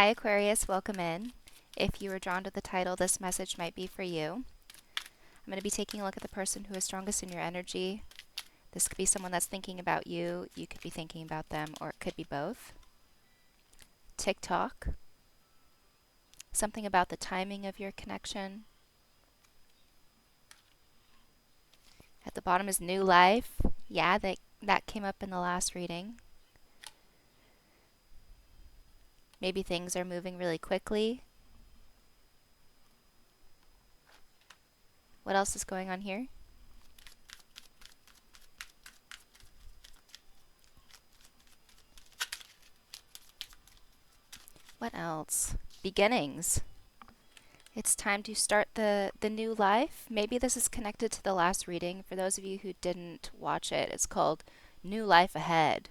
Hi Aquarius, welcome in. If you were drawn to the title, this message might be for you. I'm going to be taking a look at the person who is strongest in your energy. This could be someone that's thinking about you, you could be thinking about them, or it could be both. TikTok. Something about the timing of your connection. At the bottom is new life. Yeah, that came up in the last reading. Maybe things are moving really quickly. What else is going on here? What else? Beginnings. It's time to start the new life. Maybe this is connected to the last reading. For those of you who didn't watch it, it's called New Life Ahead.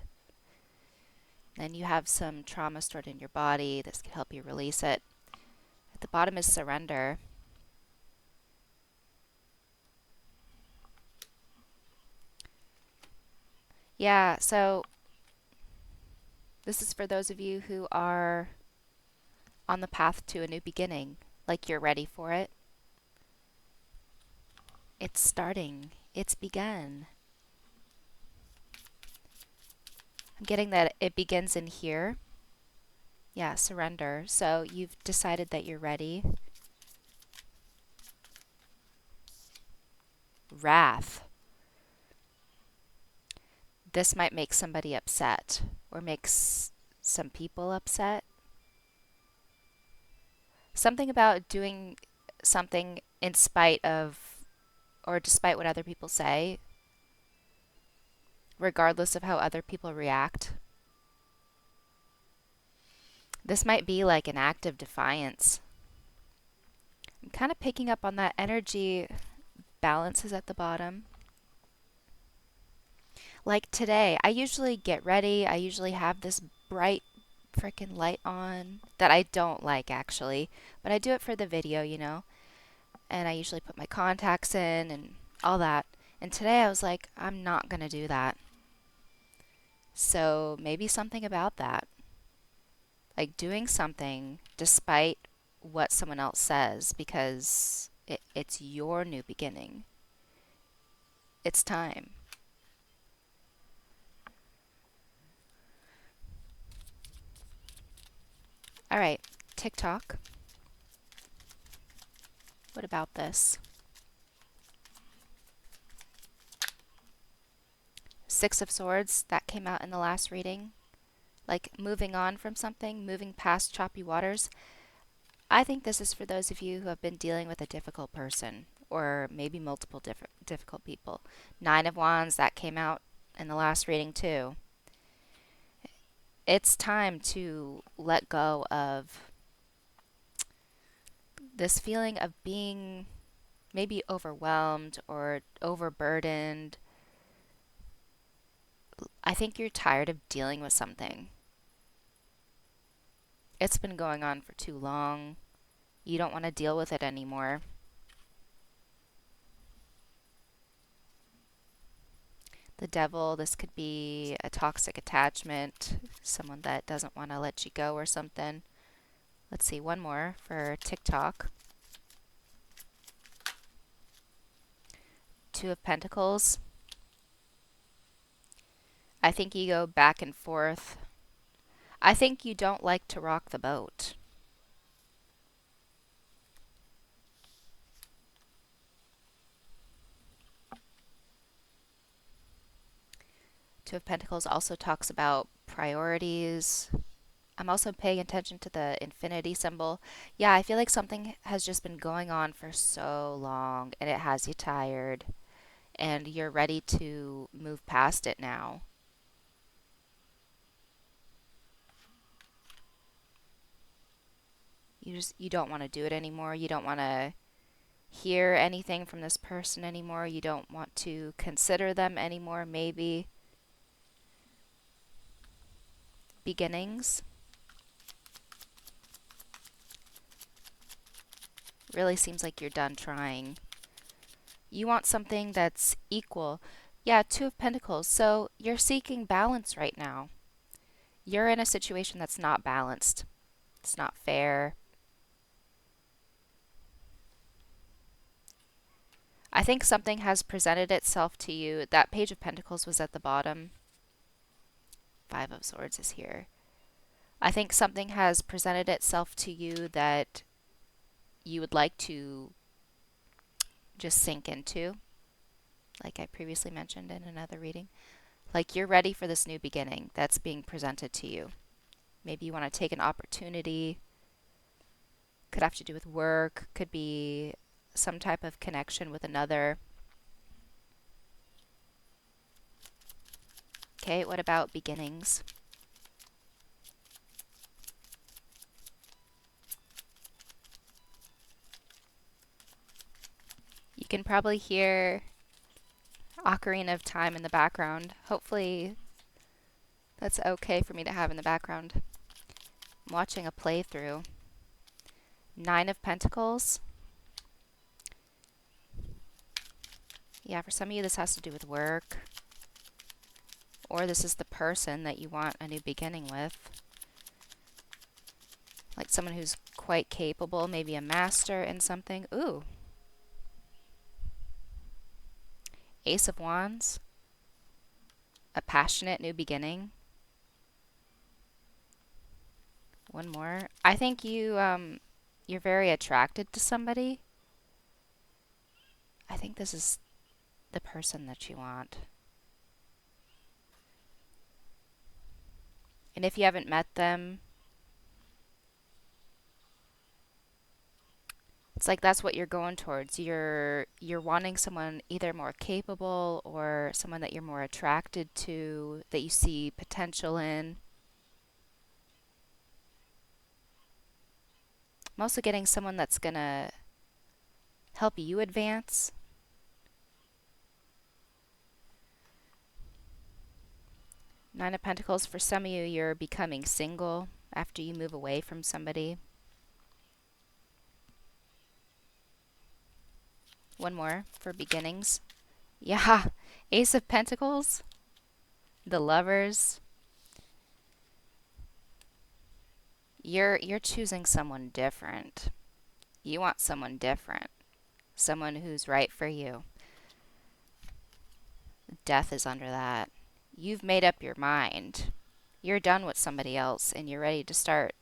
And you have some trauma stored in your body. This could help you release it. At the bottom is surrender. Yeah, so this is for those of you who are on the path to a new beginning, like you're ready for it. It's starting. It's begun. I'm getting that it begins in here. Yeah, surrender. So you've decided that you're ready. Wrath. This might make somebody upset or makes some people upset. Something about doing something in spite of or despite what other people say, regardless of how other people react. This might be like an act of defiance. I'm kind of picking up on that energy. Balance is at the bottom. Like today, I usually get ready. I usually have this bright freaking light on that I don't like actually, but I do it for the video, you know. And I usually put my contacts in and all that. And today I was like, I'm not going to do that. So maybe something about that. Like doing something despite what someone else says because it's your new beginning. It's time. All right, TikTok. What about this? Six of Swords, that came out in the last reading. Like moving on from something, moving past choppy waters. I think this is for those of you who have been dealing with a difficult person or maybe multiple difficult people. Nine of Wands, that came out in the last reading too. It's time to let go of this feeling of being maybe overwhelmed or overburdened. I think you're tired of dealing with something. It's been going on for too long. You don't want to deal with it anymore. The Devil, this could be a toxic attachment, someone that doesn't want to let you go or something. Let's see, one more for TikTok. Two of Pentacles. I think you go back and forth. I think you don't like to rock the boat. Two of Pentacles also talks about priorities. I'm also paying attention to the infinity symbol. Yeah, I feel like something has just been going on for so long and it has you tired and you're ready to move past it now. You don't want to do it anymore. You don't want to hear anything from this person anymore. You don't want to consider them anymore, maybe. Beginnings. Really seems like you're done trying. You want something that's equal. Yeah, Two of Pentacles. So you're seeking balance right now. You're in a situation that's not balanced. It's not fair. I think something has presented itself to you. That Page of Pentacles was at the bottom. Five of Swords is here. I think something has presented itself to you that you would like to just sink into, like I previously mentioned in another reading. Like you're ready for this new beginning that's being presented to you. Maybe you want to take an opportunity. Could have to do with work, could be some type of connection with another. Okay, what about beginnings? You can probably hear Ocarina of Time in the background. Hopefully that's okay for me to have in the background. I'm watching a playthrough. Nine of Pentacles. Yeah, for some of you this has to do with work. Or this is the person that you want a new beginning with. Like someone who's quite capable, maybe a master in something. Ooh. Ace of Wands. A passionate new beginning. One more. I think you're very attracted to somebody. I think this is the person that you want. And if you haven't met them, it's like that's what you're going towards. You're wanting someone either more capable or someone that you're more attracted to, that you see potential in. I'm also getting someone that's going to help you advance. Nine of Pentacles, for some of you, you're becoming single after you move away from somebody. One more for beginnings. Yeah, Ace of Pentacles, the Lovers. You're choosing someone different. You want someone different. Someone who's right for you. Death is under that. You've made up your mind. You're done with somebody else and you're ready to start.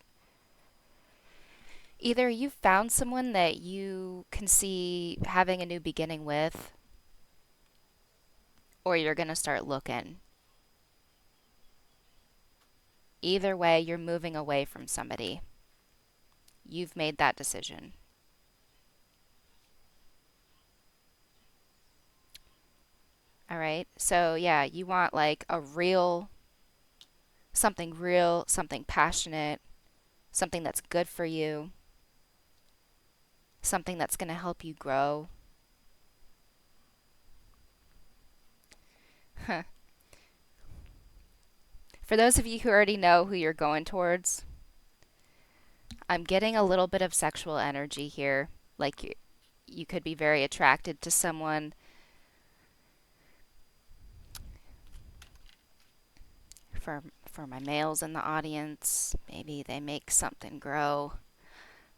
Either you've found someone that you can see having a new beginning with, or you're going to start looking. Either way, you're moving away from somebody. You've made that decision. All right. So, yeah, you want like real, something passionate, something that's good for you, something that's going to help you grow. Huh. For those of you who already know who you're going towards, I'm getting a little bit of sexual energy here. Like you could be very attracted to someone. For my males in the audience, maybe they make something grow.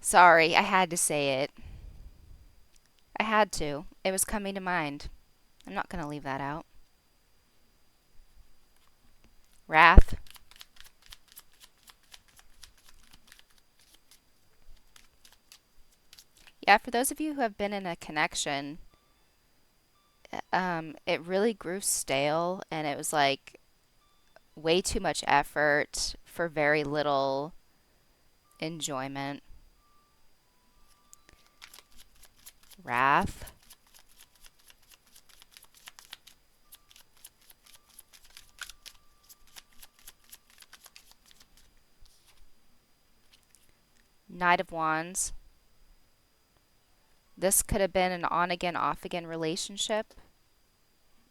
Sorry, I had to say it. I had to. It was coming to mind. I'm not going to leave that out. Wrath. Yeah, for those of you who have been in a connection, it really grew stale and it was like way too much effort for very little enjoyment. Wrath. Knight of Wands. This could have been an on again, off again relationship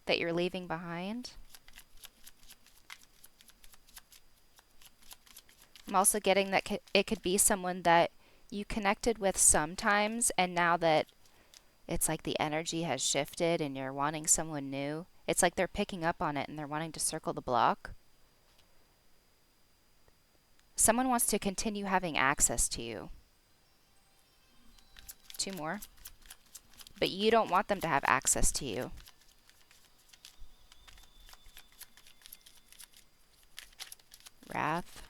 that you're leaving behind. I'm also getting that it could be someone that you connected with sometimes, and now that it's like the energy has shifted and you're wanting someone new, it's like they're picking up on it and they're wanting to circle the block. Someone wants to continue having access to you. 2 more. But you don't want them to have access to you. Wrath.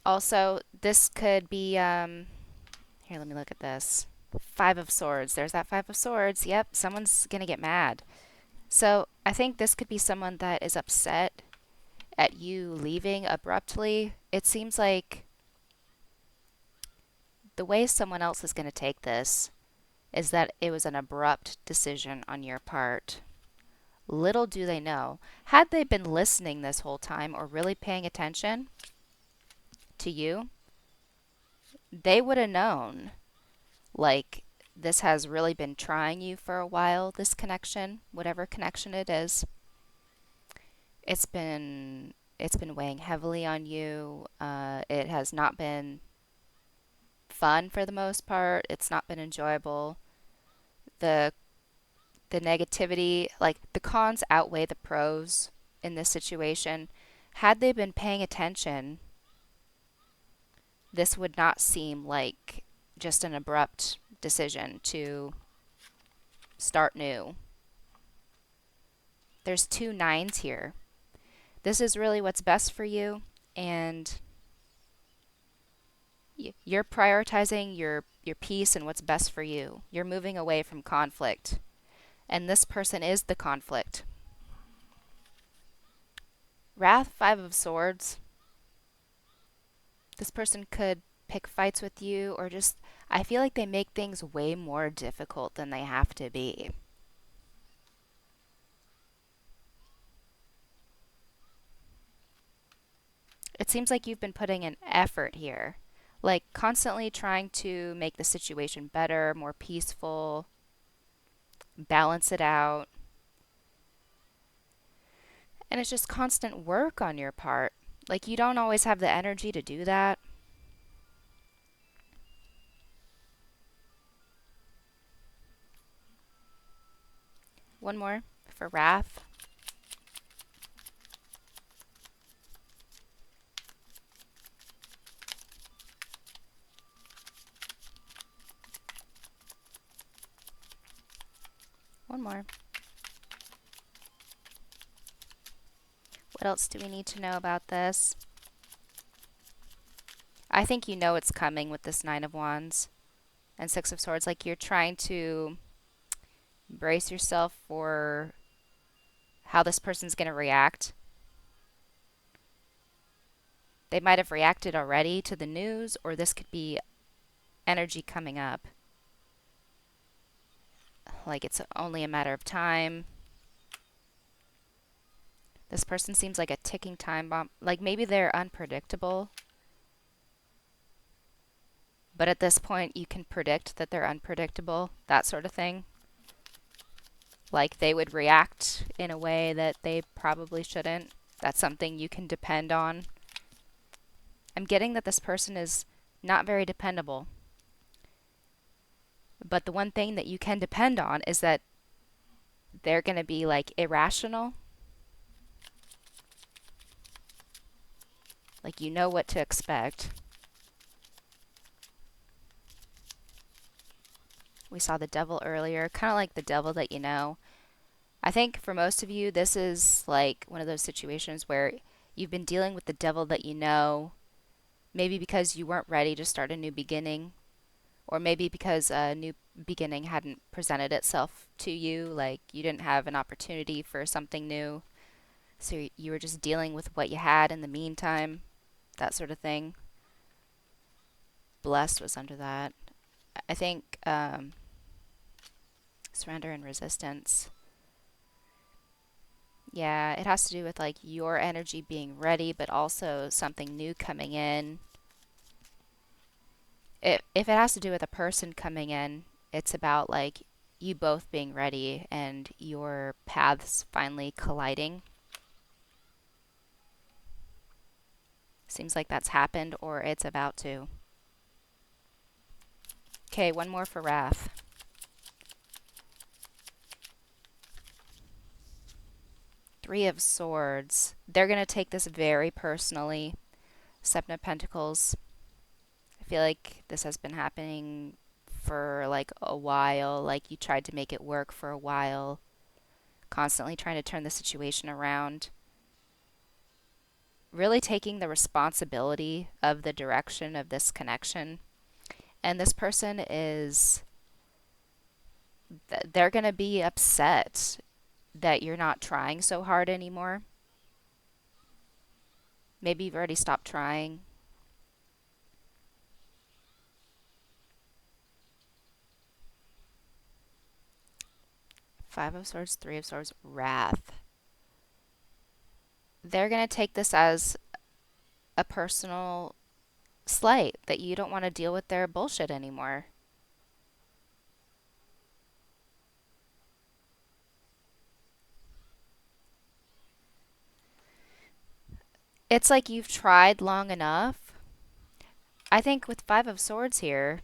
Also, this could be, here, let me look at this. 5 of Swords. There's that 5 of Swords. Yep, someone's going to get mad. So I think this could be someone that is upset at you leaving abruptly. It seems like the way someone else is going to take this is that it was an abrupt decision on your part. Little do they know, had they been listening this whole time or really paying attention to you, they would have known, like, this has really been trying you for a while, this connection, whatever connection it is. It's been weighing heavily on you. It has not been fun for the most part. It's not been enjoyable. The the negativity, like the cons outweigh the pros in this situation. Had they been paying attention, this would not seem like just an abrupt decision to start new. There's 2 nines here. This is really what's best for you, and you're prioritizing your peace and what's best for you. You're moving away from conflict, and this person is the conflict. Wrath, 5 of Swords. This person could pick fights with you, or just, I feel like they make things way more difficult than they have to be. It seems like you've been putting an effort here, like constantly trying to make the situation better, more peaceful, balance it out. And it's just constant work on your part. Like, you don't always have the energy to do that. One more for Wrath. One more. What else do we need to know about this? I think you know it's coming with this 9 of Wands and 6 of Swords. Like, you're trying to brace yourself for how this person's going to react. They might have reacted already to the news, or this could be energy coming up. Like, it's only a matter of time. This person seems like a ticking time bomb. Like, maybe they're unpredictable, but at this point you can predict that they're unpredictable, that sort of thing. Like, they would react in a way that they probably shouldn't. That's something you can depend on. I'm getting that this person is not very dependable. But the one thing that you can depend on is that they're going to be, like, irrational. Like, you know what to expect. We saw the Devil earlier, kind of like the devil that you know. I think for most of you, this is like one of those situations where you've been dealing with the devil that you know, maybe because you weren't ready to start a new beginning, or maybe because a new beginning hadn't presented itself to you, like you didn't have an opportunity for something new, so you were just dealing with what you had in the meantime, that sort of thing. Blessed was under that. I think surrender and resistance. Yeah, it has to do with like your energy being ready, but also something new coming in. If it has to do with a person coming in, it's about like you both being ready and your paths finally colliding. Seems like that's happened or it's about to. Okay, one more for Wrath. Three of Swords. They're going to take this very personally. Seven of Pentacles. I feel like this has been happening for like a while. Like you tried to make it work for a while, constantly trying to turn the situation around. Really taking the responsibility of the direction of this connection. And this person is, they're going to be upset that you're not trying so hard anymore. Maybe you've already stopped trying. Five of Swords, Three of Swords, Wrath. They're going to take this as a personal slight that you don't want to deal with their bullshit anymore. It's like you've tried long enough. I think with Five of Swords here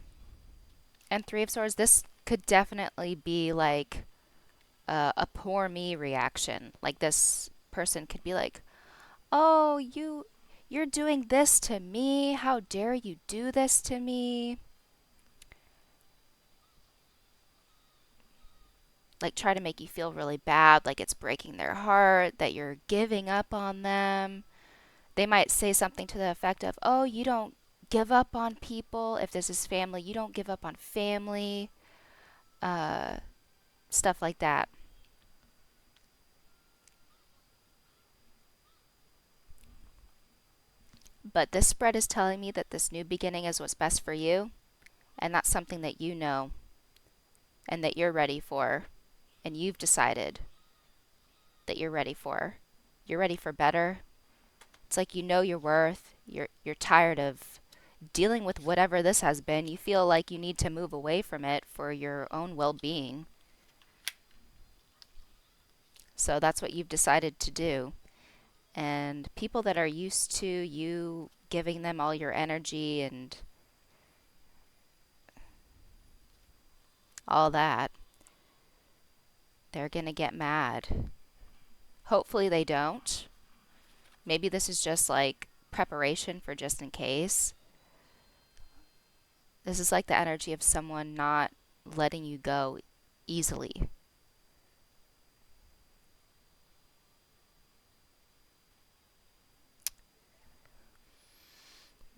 and Three of Swords, this could definitely be like a poor me reaction. Like this person could be like, "Oh, you're doing this to me. How dare you do this to me?" Like try to make you feel really bad, like it's breaking their heart, that you're giving up on them. They might say something to the effect of, "Oh, you don't give up on people. If this is family, you don't give up on family." Uh, Stuff like that. But this spread is telling me that this new beginning is what's best for you, and that's something that you know and that you're ready for, and you've decided that you're ready for. You're ready for better. It's like you know your worth. You're tired of dealing with whatever this has been. You feel like you need to move away from it for your own well-being. So that's what you've decided to do. And people that are used to you giving them all your energy and all that, they're going to get mad. Hopefully they don't. Maybe this is just like preparation for just in case. This is like the energy of someone not letting you go easily.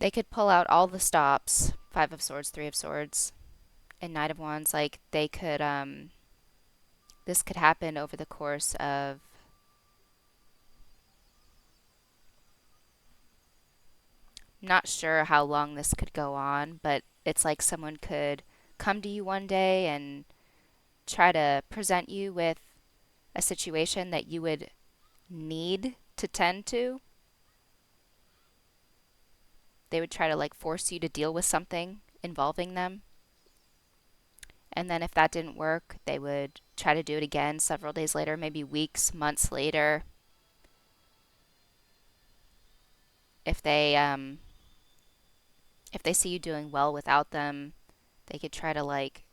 They could pull out all the stops, Five of Swords, Three of Swords, and Knight of Wands. Like they could, this could happen over the course of not sure how long this could go on, but it's like someone could come to you one day and try to present you with a situation that you would need to tend to. They would try to like force you to deal with something involving them. And then if that didn't work, they would try to do it again several days later, maybe weeks, months later. If they um if they see you doing well without them, they could try to like,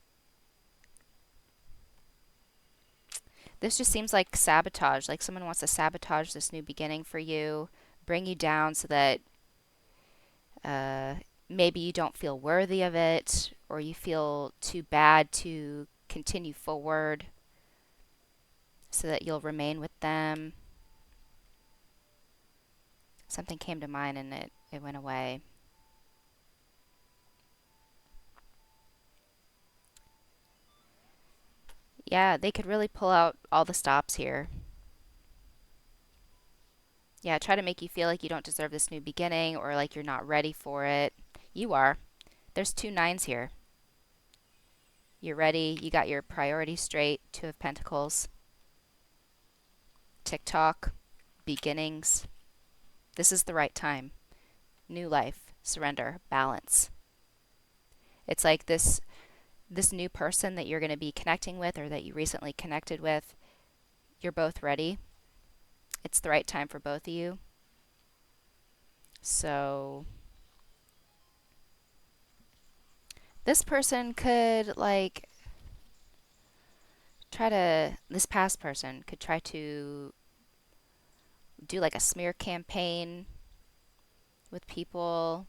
this just seems like sabotage, like someone wants to sabotage this new beginning for you, bring you down so that uh, maybe you don't feel worthy of it or you feel too bad to continue forward so that you'll remain with them. Something came to mind and it went away. Yeah, they could really pull out all the stops here. Yeah, try to make you feel like you don't deserve this new beginning or like you're not ready for it. You are. There's two nines here. You're ready. You got your priorities straight. Two of Pentacles. TikTok. Beginnings. This is the right time. New life. Surrender. Balance. It's like this new person that you're going to be connecting with or that you recently connected with. You're both ready. It's the right time for both of you. So this person could like try to, this past person could try to do like a smear campaign with people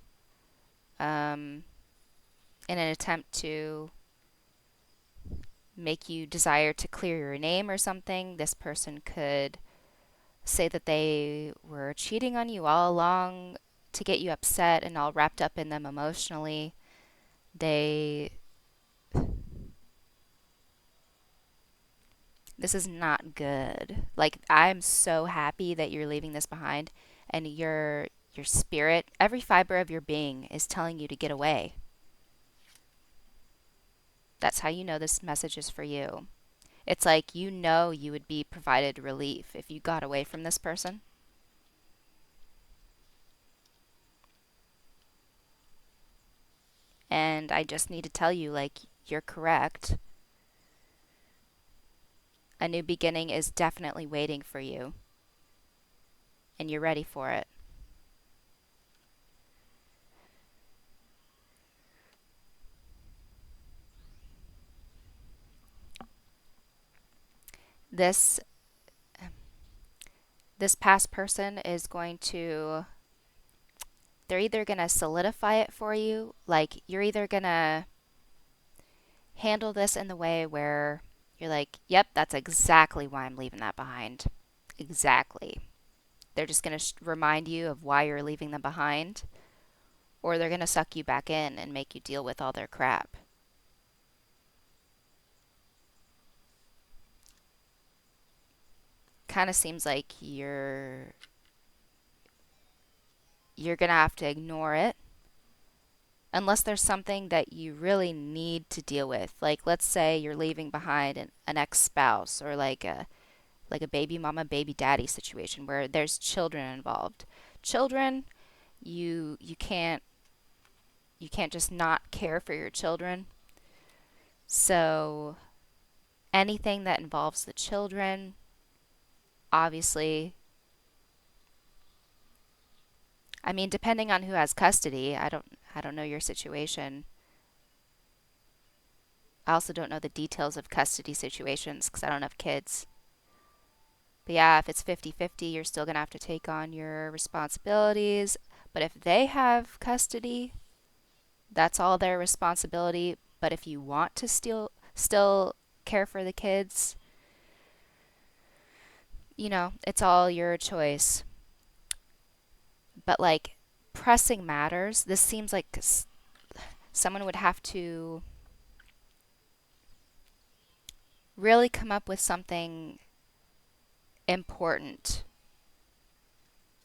um, in an attempt to make you desire to clear your name or something. This person could say that they were cheating on you all along to get you upset and all wrapped up in them emotionally. They This is not good. Like, I'm so happy that you're leaving this behind, and your spirit, every fiber of your being is telling you to get away. That's how you know this message is for you. It's like you know you would be provided relief if you got away from this person. And I just need to tell you, like, you're correct. A new beginning is definitely waiting for you, and you're ready for it. This this past person is going to they're either going to solidify it for you, like you're either going to handle this in the way where you're like, yep, that's exactly why I'm leaving that behind. Exactly. They're just going to remind you of why you're leaving them behind, or they're going to suck you back in and make you deal with all their crap. Kind of seems like you're going to have to ignore it unless there's something that you really need to deal with. Like, let's say you're leaving behind an ex-spouse, or like a baby mama baby daddy situation where there's children involved. Children, you can't just not care for your children. So anything that involves the children, obviously, I mean, depending on who has custody, I don't know your situation. I also don't know the details of custody situations because I don't have kids. But yeah, if it's 50-50, you're still going to have to take on your responsibilities. But if they have custody, that's all their responsibility. But if you want to still care for the kids, it's all your choice. But like pressing matters, this seems like someone would have to really come up with something important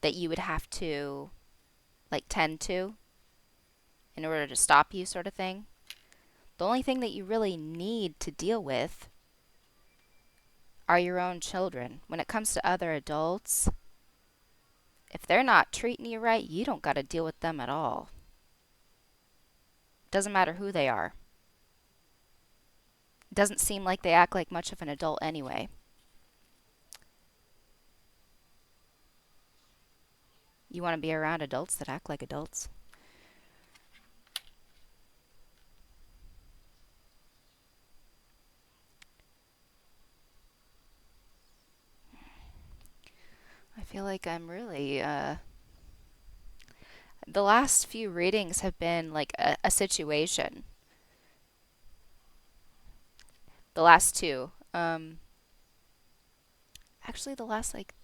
that you would have to like tend to in order to stop you, sort of thing. The only thing that you really need to deal with are your own children. When it comes to other adults, if they're not treating you right, you don't got to deal with them at all. Doesn't matter who they are. Doesn't seem like they act like much of an adult anyway. You want to be around adults that act like adults. I feel like I'm really the last few readings have been like a situation. The last two. Actually the last like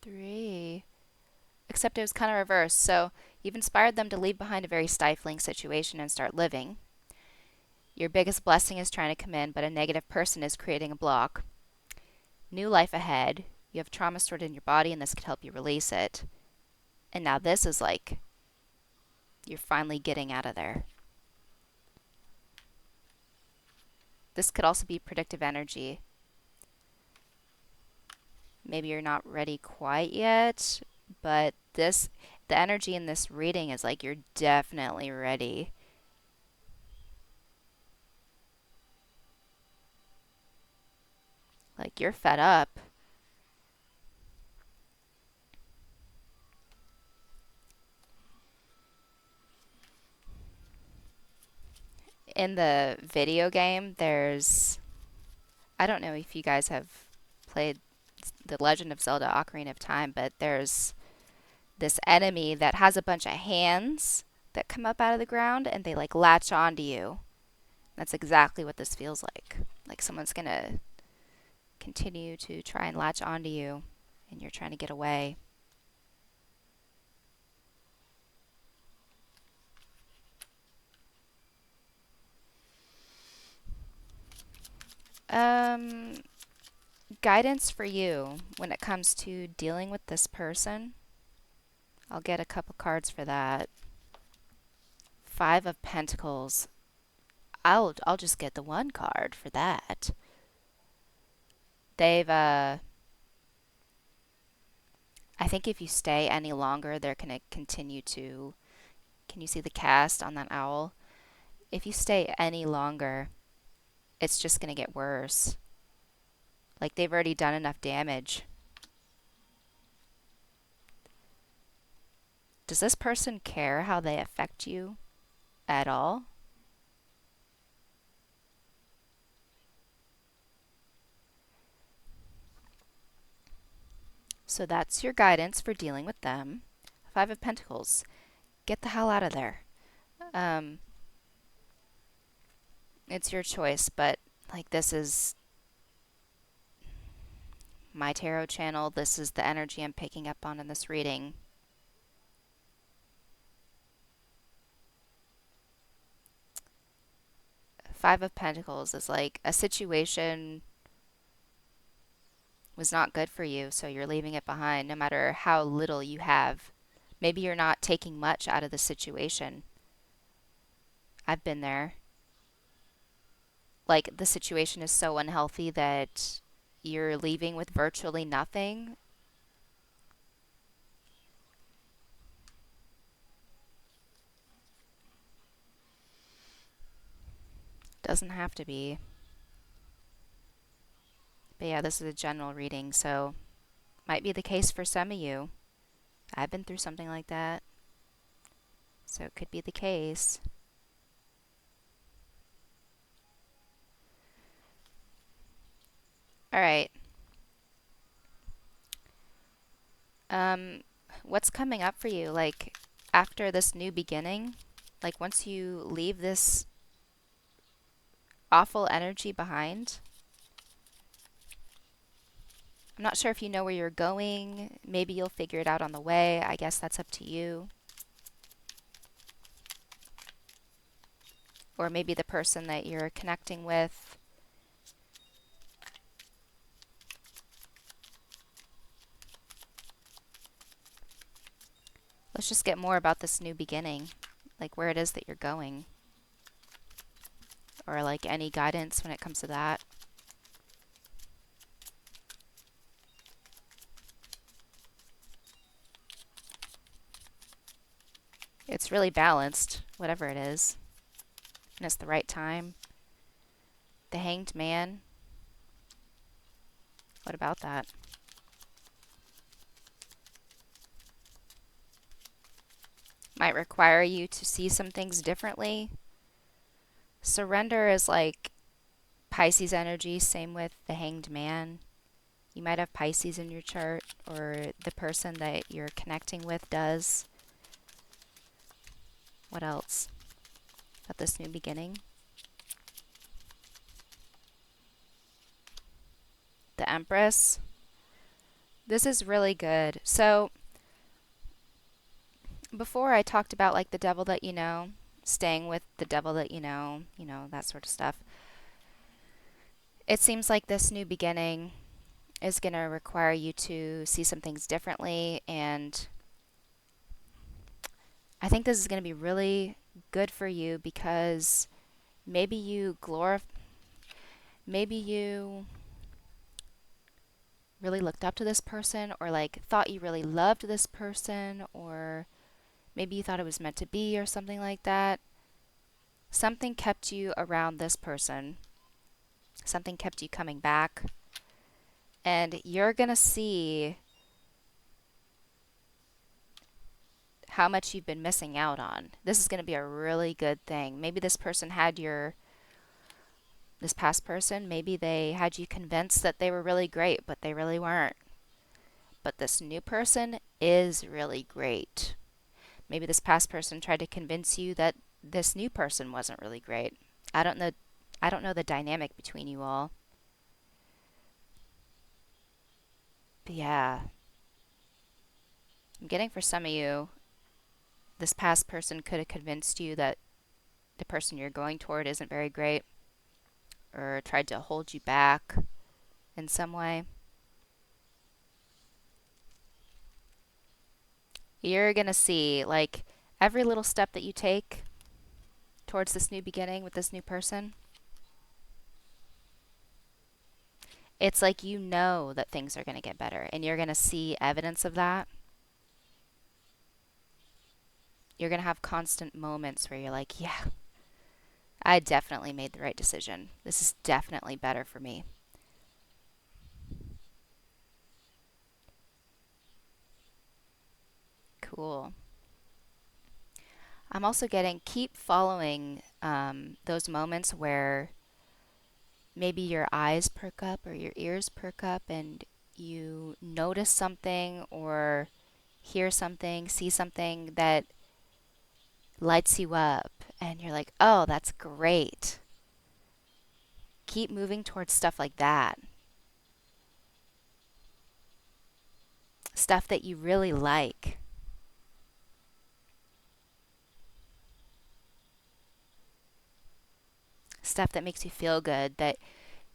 three. Except it was kind of reversed. So you've inspired them to leave behind a very stifling situation and start living. Your biggest blessing is trying to come in, but a negative person is creating a block. New life ahead. You have trauma stored in your body, and this could help you release it. And now this is like you're finally getting out of there. This could also be predictive energy. Maybe you're not ready quite yet, but the energy in this reading is like you're definitely ready. Like you're fed up. In the video game, I don't know if you guys have played The Legend of Zelda: Ocarina of Time, but there's this enemy that has a bunch of hands that come up out of the ground and they like latch onto you. That's exactly what this feels like. Like someone's gonna continue to try and latch onto you and you're trying to get away. Um, Guidance for you when it comes to dealing with this person. I'll get a couple cards for that. Five of Pentacles. I'll just get the one card for that. They've I think if you stay any longer, they're going to continue to. Can you see the cast on that owl? If you stay any longer, it's just going to get worse. Like they've already done enough damage. Does this person care how they affect you at all? So that's your guidance for dealing with them. Five of Pentacles. Get the hell out of there. Um, it's your choice, but like this is my tarot channel. This is the energy I'm picking up on in this reading. Five of Pentacles is like a situation was not good for you, so you're leaving it behind no matter how little you have. Maybe you're not taking much out of the situation. I've been there. Like the situation is so unhealthy that you're leaving with virtually nothing. Doesn't have to be. But yeah, this is a general reading, so might be the case for some of you. I've been through something like that, so it could be the case. All right. Um, what's coming up for you? Like after this new beginning, like once you leave this awful energy behind. I'm not sure if you know where you're going. Maybe you'll figure it out on the way. I guess that's up to you. Or maybe the person that you're connecting with. Let's just get more about this new beginning, like where it is that you're going. Or like any guidance when it comes to that. It's really balanced, whatever it is. And it's the right time. The Hanged Man. What about that? Might require you to see some things differently. Surrender is like Pisces energy, same with the Hanged Man. You might have Pisces in your chart, or the person that you're connecting with does. What else about this new beginning? The Empress. This is really good. So, before I talked about like the devil that you know, staying with the devil that you know, that sort of stuff. It seems like this new beginning is going to require you to see some things differently, and I think this is going to be really good for you because maybe you really looked up to this person, or like thought you really loved this person, or maybe you thought it was meant to be or something like that. Something kept you around this person. Something kept you coming back. And you're going to see how much you've been missing out on. This is going to be a really good thing. Maybe this person had your This past person, maybe they had you convinced that they were really great, but they really weren't. But this new person is really great. Maybe this past person tried to convince you that this new person wasn't really great. I don't know I don't know the dynamic between you all. But yeah, I'm getting for some of you, this past person could have convinced you that the person you're going toward isn't very great or tried to hold you back in some way. You're going to see like every little step that you take towards this new beginning with this new person, it's like you know that things are going to get better and you're going to see evidence of that. You're going to have constant moments where you're like, yeah, I definitely made the right decision. This is definitely better for me. Cool. I'm also getting keep following those moments where maybe your eyes perk up or your ears perk up and you notice something or hear something, see something that lights you up, and you're like, oh, that's great. Keep moving towards stuff like that. Stuff that you really like. Stuff that makes you feel good that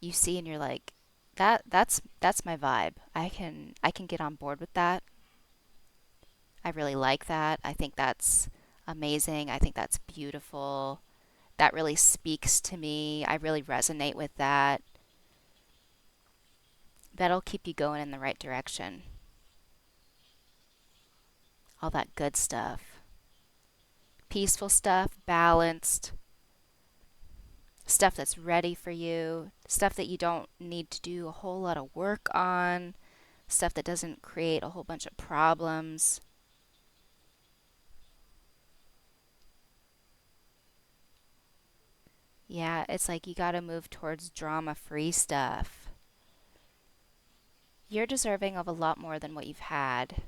you see and you're like, that's my vibe. I can get on board with that. I really like that. I think that's amazing. I think that's beautiful. That really speaks to me. I really resonate with that. That'll keep you going in the right direction. All that good stuff. Peaceful stuff, balanced, stuff that's ready for you, stuff that you don't need to do a whole lot of work on, stuff that doesn't create a whole bunch of problems. Yeah, it's like you gotta move towards drama free stuff. You're deserving of a lot more than what you've had.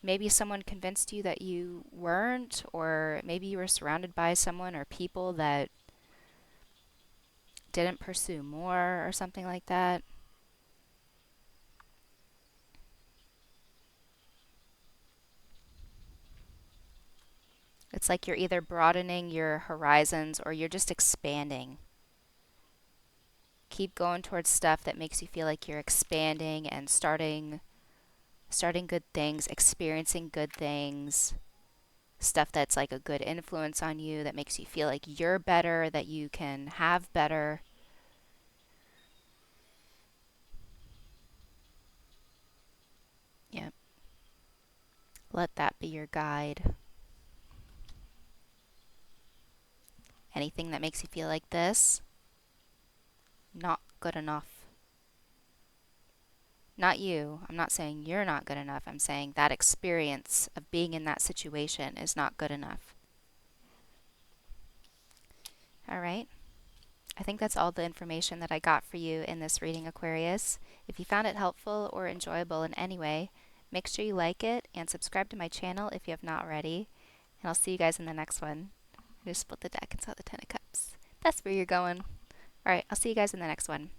Maybe someone convinced you that you weren't, or maybe you were surrounded by someone or people that didn't pursue more or something like that. It's like you're either broadening your horizons or you're just expanding. Keep going towards stuff that makes you feel like you're expanding and starting good things, experiencing good things, stuff that's like a good influence on you that makes you feel like you're better, that you can have better. Yep. Let that be your guide. Anything that makes you feel like this, not good enough. Not you. I'm not saying you're not good enough. I'm saying that experience of being in that situation is not good enough. All right. I think that's all the information that I got for you in this reading, Aquarius. If you found it helpful or enjoyable in any way, make sure you like it and subscribe to my channel if you have not already. And I'll see you guys in the next one. I just split the deck and saw the Ten of Cups. That's where you're going. All right, I'll see you guys in the next one.